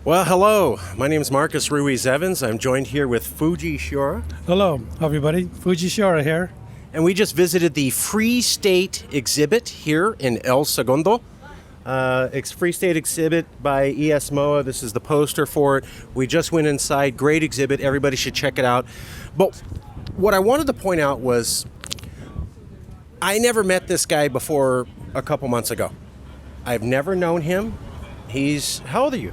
Well, hello. My name is Marc Ruiz Evans. I'm joined here with Fuji Shiora. Hello, everybody. Fuji Shiora here. And we just visited the Free State exhibit here in El Segundo. Free State exhibit by ESMOA. This is the poster for it. We just went inside. Great exhibit. Everybody should check it out. But what I wanted to point out was I never met this guy before a couple months ago. I've never known him. How old are you?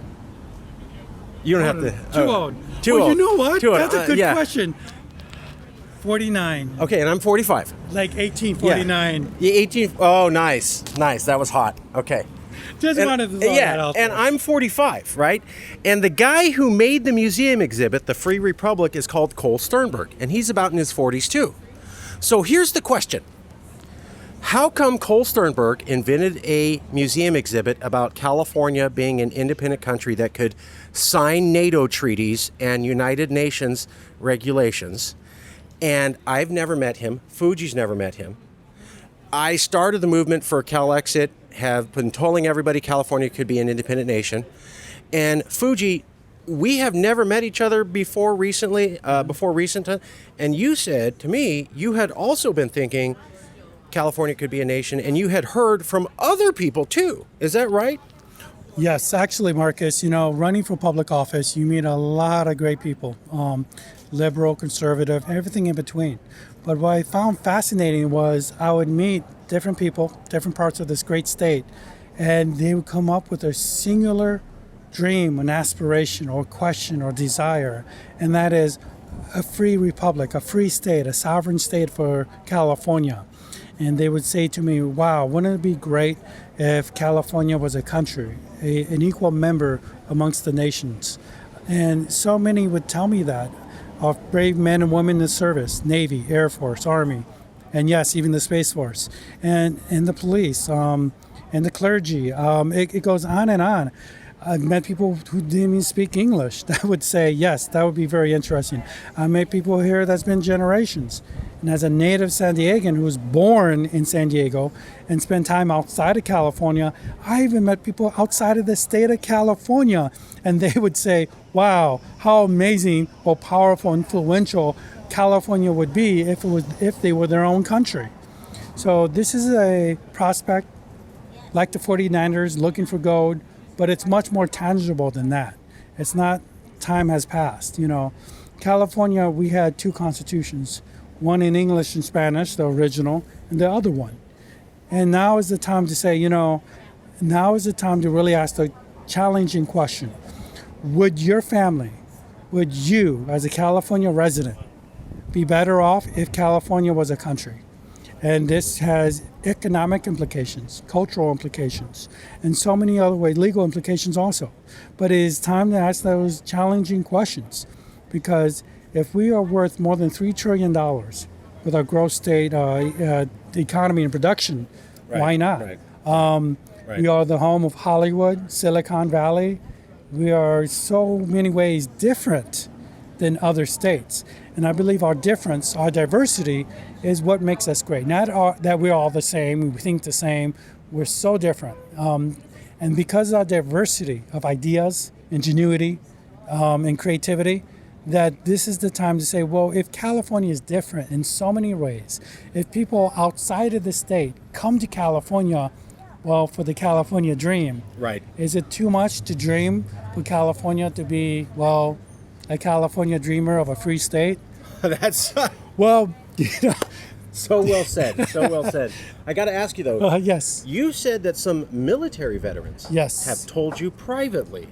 You don't have to. Too old. Too old. You know what? Too old. That's a good yeah. question. 49. Okay, and I'm 45. Like 1849. Yeah, 18. Oh, nice. Nice. That was hot. Okay. Just wanted to throw that out there. And I'm 45, right? And the guy who made the museum exhibit, the Free Republic, is called Cole Sternberg, and he's about in his 40s too. So here's the question. How come Cole Sternberg invented a museum exhibit about California being an independent country that could sign NATO treaties and United Nations regulations? And I've never met him. Fuji's never met him. I started the movement for CalExit, have been telling everybody California could be an independent nation. And Fuji, we have never met each other before recent time. And you said to me, you had also been thinking California could be a nation, and you had heard from other people too. Is that right? Yes, actually, Marcus, running for public office, you meet a lot of great people, liberal, conservative, everything in between. But what I found fascinating was I would meet different people, different parts of this great state, and they would come up with a singular dream, an aspiration, or question, or desire, and that is a free republic, a free state, a sovereign state for California. And they would say to me, wow, wouldn't it be great if California was a country, an equal member amongst the nations? And so many would tell me that, of brave men and women in the service, Navy, Air Force, Army, and yes, even the Space Force, and the police, and the clergy. It goes on and on. I've met people who didn't even speak English that would say, yes, that would be very interesting. I met people here that's been generations. And as a native San Diegan who was born in San Diego and spent time outside of California, I even met people outside of the state of California. And they would say, wow, how amazing or powerful, influential California would be if they were their own country. So this is a prospect like the 49ers looking for gold, but it's much more tangible than that. It's not time has passed. California, we had two constitutions, one in English and Spanish, the original, and the other one. And now is the time to say, now is the time to really ask the challenging question. Would your family, would you as a California resident be better off if California was a country? And this has economic implications, cultural implications, and so many other ways, legal implications also. But it is time to ask those challenging questions, because if we are worth more than $3 trillion with our gross state economy and production, right, why not? Right. We are the home of Hollywood, Silicon Valley. We are so many ways different than other states. And I believe our difference, our diversity, is what makes us great. Not that we're all the same, we think the same, we're so different. And because of our diversity of ideas, ingenuity, and creativity, that this is the time to say, well, if California is different in so many ways, if people outside of the state come to California, well, for the California dream, right? Is it too much to dream for California to be, well, a California dreamer of a free state? That's well, so well said. So well said. I got to ask you though. Yes. You said that some military veterans have told you privately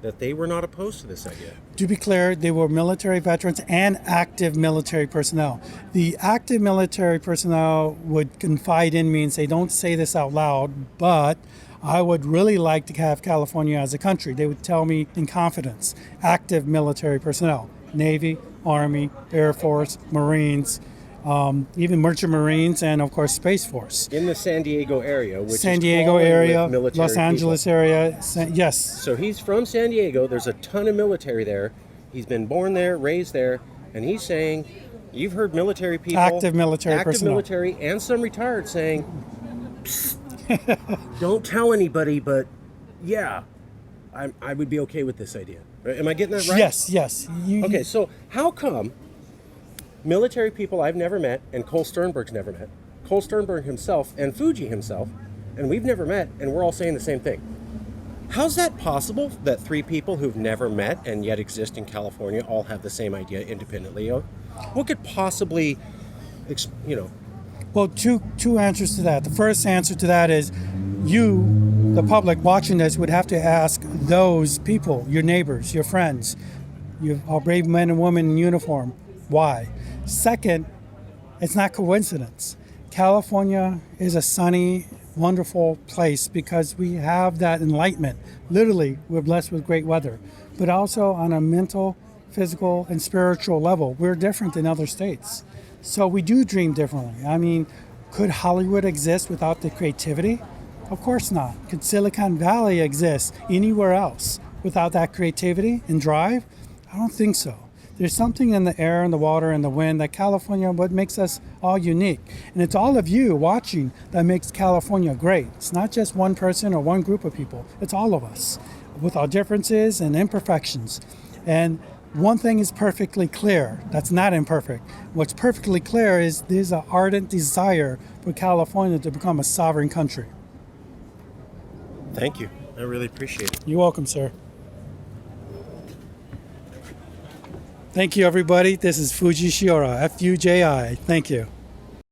that they were not opposed to this idea. To be clear, they were military veterans and active military personnel. The active military personnel would confide in me and say, don't say this out loud, but I would really like to have California as a country. They would tell me in confidence, active military personnel, Navy, Army, Air Force, Marines, even Merchant Marines, and of course Space Force. In the San Diego area, which San is Diego area, military Los Angeles people. area, yes. So he's from San Diego. There's a ton of military there. He's been born there, raised there, and he's saying, you've heard military people, active military personnel, military, and some retired saying, Don't tell anybody, but yeah, I would be okay with this idea. Right? Am I getting that right? Yes, yes. Okay, so how come military people I've never met and Cole Sternberg's never met, Cole Sternberg himself and Fuji himself, and we've never met, and we're all saying the same thing? How's that possible that three people who've never met and yet exist in California all have the same idea independently? What could possibly, Well, two answers to that. The first answer to that is you, the public watching this, would have to ask those people, your neighbors, your friends, our brave men and women in uniform, why? Second, it's not coincidence. California is a sunny, wonderful place because we have that enlightenment. Literally, we're blessed with great weather, but also on a mental, physical, and spiritual level, we're different than other states. So we do dream differently. I mean, could Hollywood exist without the creativity? Of course not. Could Silicon Valley exist anywhere else without that creativity and drive? I don't think so. There's something in the air and the water and the wind that California, what makes us all unique. And it's all of you watching that makes California great. It's not just one person or one group of people. It's all of us with our differences and imperfections. And one thing is perfectly clear. That's not imperfect. What's perfectly clear is there's an ardent desire for California to become a sovereign country. Thank you. I really appreciate it. You're welcome, sir. Thank you, everybody. This is Fuji Shiora, Fuji. Thank you.